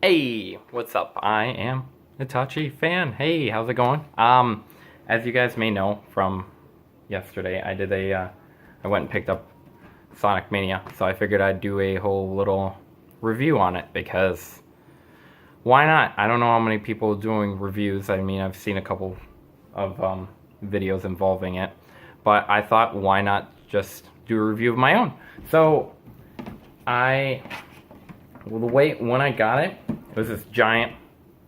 Hey, what's up? I am Itachi fan. Hey, how's it going? As you guys may know from yesterday, I went and picked up Sonic Mania, so I figured I'd do a whole little review on it because why not? I don't know how many people are doing reviews. I mean, I've seen a couple of videos involving it, but I thought why not just do a review of my own? So I well, the way when I got it, it was this giant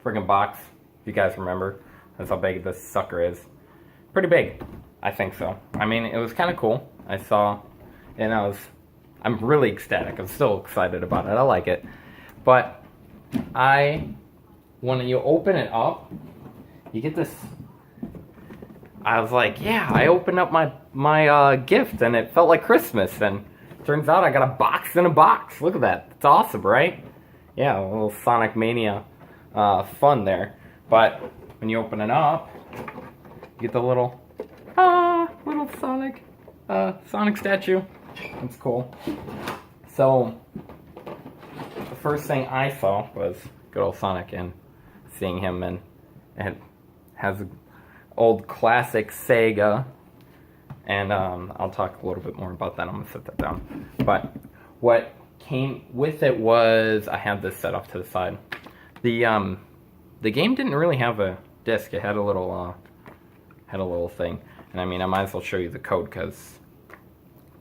friggin' box. If you guys remember, that's how big this sucker is. Pretty big, I think so. I mean, it was kind of cool. I saw, and I'm really ecstatic. I'm still excited about it. I like it, but when you open it up, you get this. I was like, yeah, I opened up my gift, and it felt like Christmas, and turns out I got a box in a box. Look at that. It's awesome, right? Yeah, a little Sonic Mania fun there. But when you open it up, you get the little Sonic statue. That's cool. So the first thing I saw was good old Sonic and seeing him, and it has an old classic Sega. And I'll talk a little bit more about that. I'm going to set that down. But what came with it was I have this set off to the side. The game didn't really have a disc. It had a little thing. And I mean, I might as well show you the code because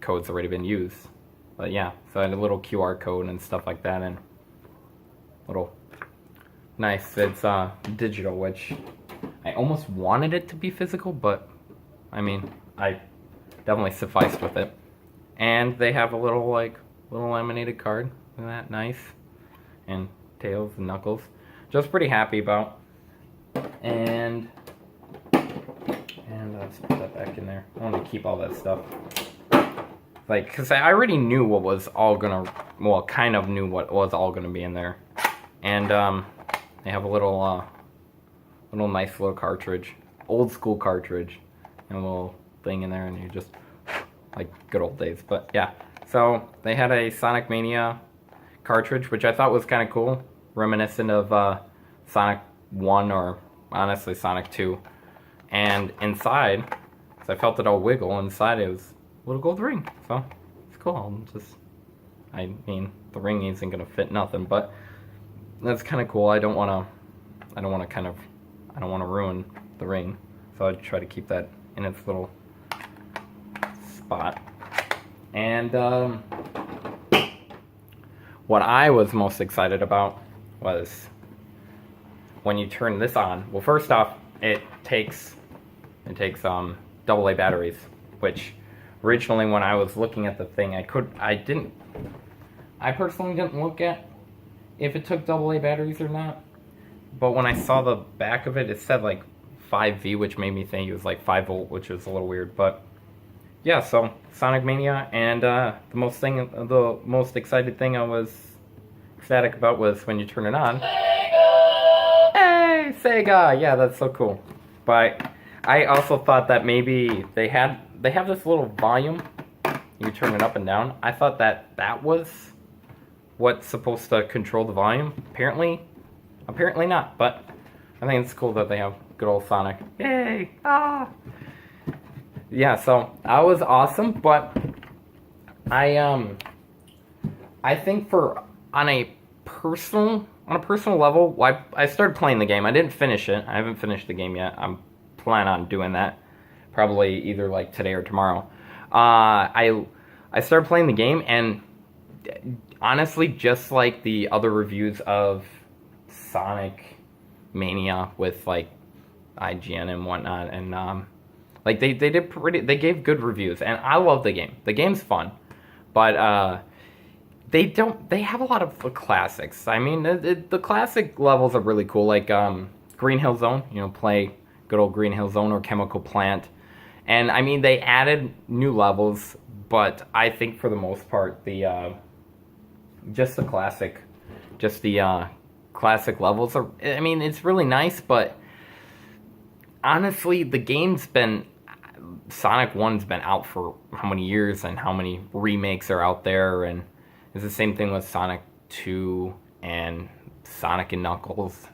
code's already been used. But yeah, so I had a little QR code and stuff like that, and little nice. It's digital, which I almost wanted it to be physical, but I mean, I definitely sufficed with it. And they have a little laminated card. Look at that, nice. And Tails and Knuckles. Just pretty happy about. And let's put that back in there. I want to keep all that stuff. Like, because I already knew what was all gonna, well, kind of knew what was all gonna be in there. And they have a little nice little cartridge, old school cartridge, and a little thing in there, and you just like good old days. But yeah, so they had a Sonic Mania cartridge, which I thought was kind of cool, reminiscent of Sonic 1 or honestly Sonic 2. And inside, so I felt it all wiggle. Inside it was a little gold ring, so it's cool. I mean, the ring isn't gonna fit nothing, but that's kind of cool. I don't want to ruin the ring, so I try to keep that in its little spot. And what I was most excited about was when you turn this on. Well, first off, it takes AA batteries, which originally when I was looking at the thing, I personally didn't look at if it took AA batteries or not. But when I saw the back of it, it said like 5V, which made me think it was like 5 volt, which was a little weird. But yeah, so Sonic Mania, and the most excited thing I was ecstatic about was when you turn it on. Sega! Hey, Sega! Yeah, that's so cool. But I also thought that maybe they have this little volume. You turn it up and down. I thought that was what's supposed to control the volume. Apparently not. But I think it's cool that they have good old Sonic. Yay! Ah! Yeah, so that was awesome, but I think on a personal level, I started playing the game. I didn't finish it. I haven't finished the game yet. I'm planning on doing that probably either like today or tomorrow. I started playing the game, and honestly, just like the other reviews of Sonic Mania with like IGN and whatnot, and like they gave good reviews, and I love the game. The game's fun, but they have a lot of the classics. I mean, the classic levels are really cool, like Green Hill Zone. You know, play good old Green Hill Zone or Chemical Plant, and I mean they added new levels, but I think for the most part just the classic levels are. I mean, it's really nice, but honestly, the game's been. Sonic 1's been out for how many years, and how many remakes are out there, and it's the same thing with Sonic 2 and Sonic and Knuckles,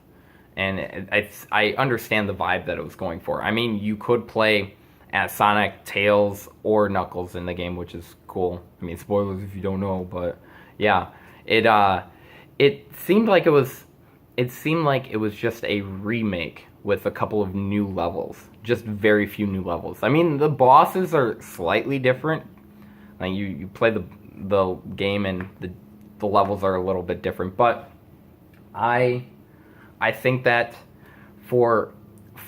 and I understand the vibe that it was going for. I mean, you could play as Sonic, Tails, or Knuckles in the game, which is cool. I mean, spoilers if you don't know, but yeah, it seemed like it was just a remake with a couple of new levels, just very few new levels. I mean, the bosses are slightly different. Like you play the game and the levels are a little bit different, but I think that for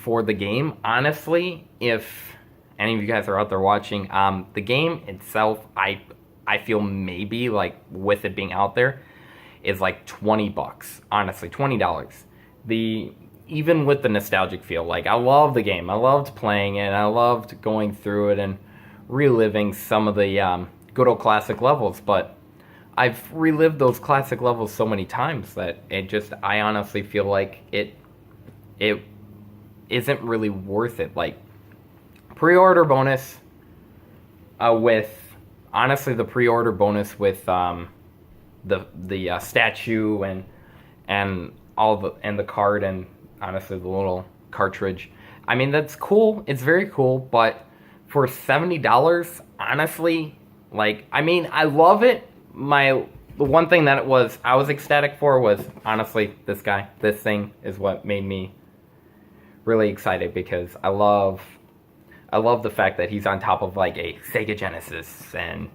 the game, honestly, if any of you guys are out there watching, the game itself, I feel maybe like with it being out there, is like $20. Honestly, $20. Even with the nostalgic feel, like I love the game. I loved playing it. I loved going through it and reliving some of the good old classic levels. But I've relived those classic levels so many times that I honestly feel like it isn't really worth it. Like pre-order bonus the pre-order bonus with the statue and the card and honestly the little cartridge. I mean, that's cool. It's very cool, but for $70, honestly, like, I mean, I love it. The one thing that I was ecstatic for was honestly this guy. This thing is what made me really excited because I love the fact that he's on top of like a Sega Genesis and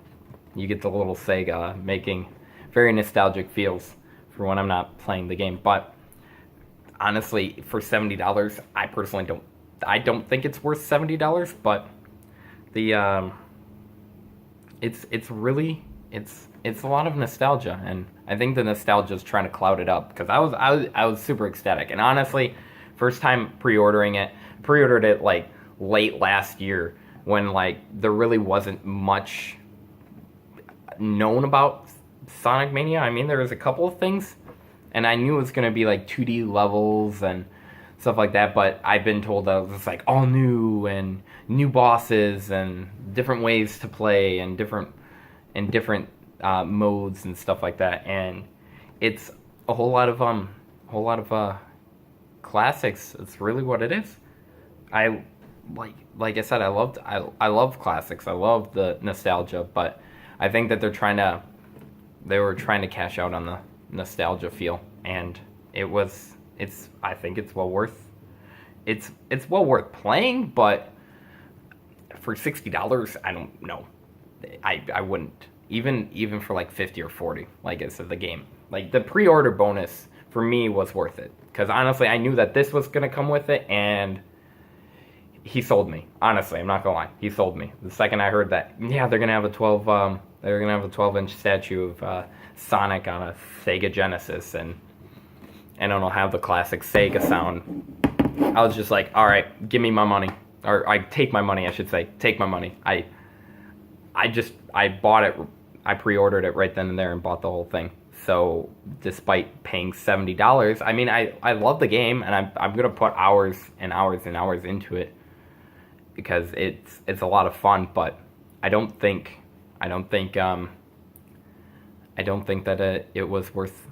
you get the little Sega making very nostalgic feels for when I'm not playing the game. But honestly, for $70, I personally don't think it's worth $70. But the it's a lot of nostalgia, and I think the nostalgia is trying to cloud it up because I was super ecstatic, and honestly, first time pre-ordered it like late last year when like there really wasn't much known about Sonic Mania. I mean, there was a couple of things, and I knew it was going to be like 2D levels and stuff like that, but I've been told that it was like all new and new bosses and different ways to play and different modes and stuff like that, and it's a whole lot of classics. It's really what it is. I like I said, I love classics. I love the nostalgia, but I think that they were trying to cash out on the nostalgia feel, and I think it's well worth playing, but for $60, I don't know. I wouldn't even for like 50 or 40, like I said, the game, like the pre-order bonus for me was worth it because honestly I knew that this was gonna come with it, and he sold me. Honestly, I'm not gonna lie, he sold me the second I heard that. Yeah, they're gonna have a 12-inch statue of Sonic on a Sega Genesis, and it'll have the classic Sega sound. I was just like, all right, give me my money, or I take my money, I should say, take my money. I bought it. I pre-ordered it right then and there and bought the whole thing. So despite paying $70, I mean, I love the game, and I'm gonna put hours and hours and hours into it because it's a lot of fun. But I don't think that it was worth.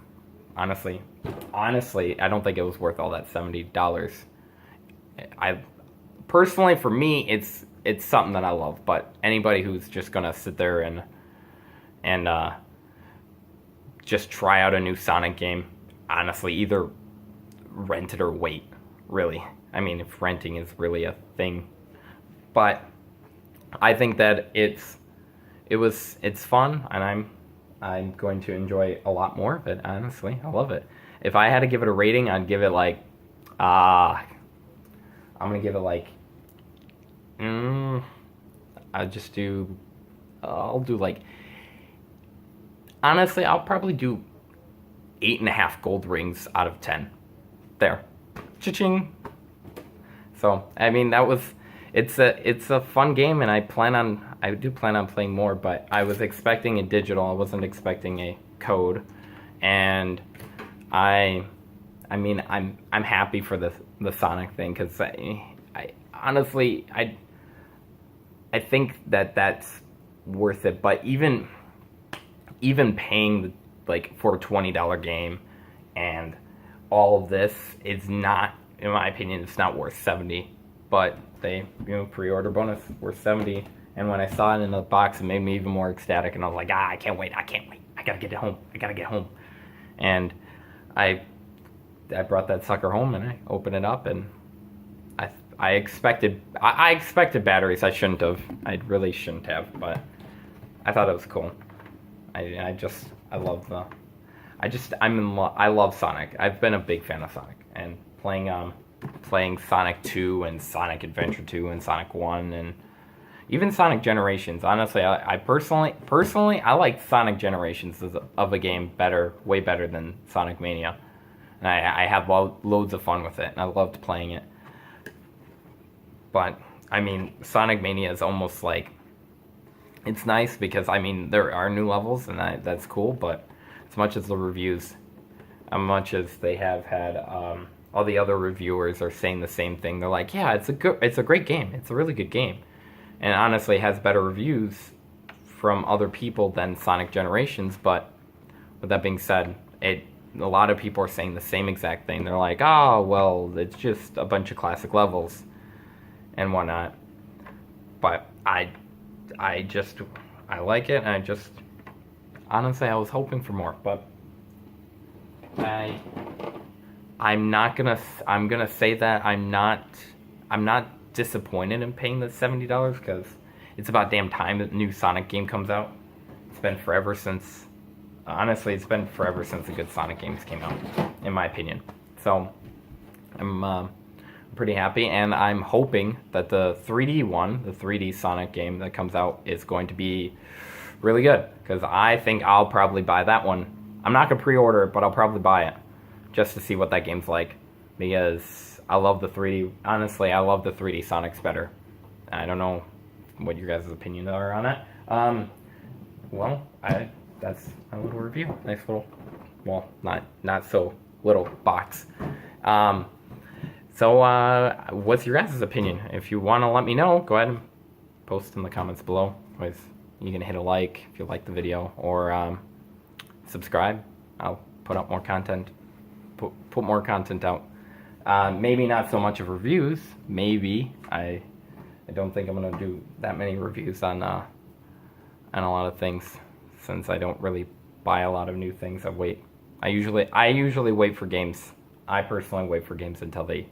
Honestly, I don't think it was worth all that $70. I personally, for me, it's something that I love, but anybody who's just gonna sit there and just try out a new Sonic game, honestly, either rent it or wait. Really, I mean, if renting is really a thing, but I think that it's fun, and I'm going to enjoy a lot more of it. Honestly, I love it. If I had to give it a rating, I'd give it like I'm gonna give it like. I'll do like, honestly, I'll probably do 8.5 gold rings out of 10. There. Cha-ching. So, I mean, it's a fun game, and I do plan on playing more, but I was expecting a digital, I wasn't expecting a code, and I'm happy for the Sonic thing, because I honestly, I think that that's worth it. But even paying like for a $20 game and all of this is not, in my opinion, it's not worth 70. But they, pre-order bonus worth 70. And when I saw it in the box, it made me even more ecstatic. And I was like, I can't wait. I gotta get it home. I gotta get home. And I brought that sucker home and I opened it up and I expected batteries. I shouldn't have. I really shouldn't have. But I thought it was cool. I love Sonic. I've been a big fan of Sonic and playing Sonic 2 and Sonic Adventure 2 and Sonic 1 and even Sonic Generations. Honestly, I personally I like Sonic Generations of a game way better than Sonic Mania. And I have loads of fun with it and I loved playing it. But I mean, Sonic Mania is almost like, it's nice because I mean there are new levels and that's cool, but as much as the reviews, as much as they have had, all the other reviewers are saying the same thing. They're like, yeah, it's a great game. It's a really good game, and honestly, it has better reviews from other people than Sonic Generations. But with that being said, a lot of people are saying the same exact thing. They're like, oh well, it's just a bunch of classic levels and whatnot. But I like it, and honestly, I was hoping for more, but I'm gonna say that I'm not disappointed in paying the $70 because it's about damn time that the new Sonic game comes out. It's been forever since the good Sonic games came out, in my opinion. So I'm pretty happy, and I'm hoping that the 3D Sonic game that comes out is going to be really good, because I think I'll probably buy that one. I'm not gonna pre-order it, but I'll probably buy it just to see what that game's like, because I love the 3D. Honestly, I love the 3D Sonics better. I don't know what your guys' opinions are on it. Well, that's my little review. Nice little, well, not so little box. So what's your guys' opinion? If you want to let me know, go ahead and post in the comments below. You can hit a like if you like the video, or subscribe. I'll put up more content. Put more content out. Maybe not so much of reviews. Maybe I don't think I'm gonna do that many reviews on a lot of things, since I don't really buy a lot of new things. I usually wait for games. I personally wait for games until they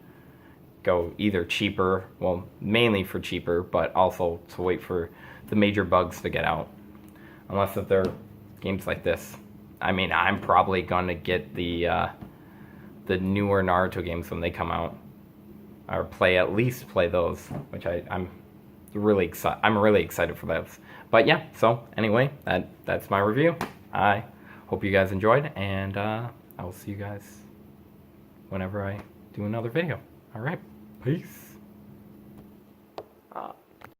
go either cheaper, well, mainly for cheaper, but also to wait for the major bugs to get out. Unless if they're games like this. I mean, I'm probably gonna get the newer Naruto games when they come out, or at least play those, which I'm really excited for those. But yeah, so anyway, that's my review. I hope you guys enjoyed, and I will see you guys whenever I do another video. All right, peace.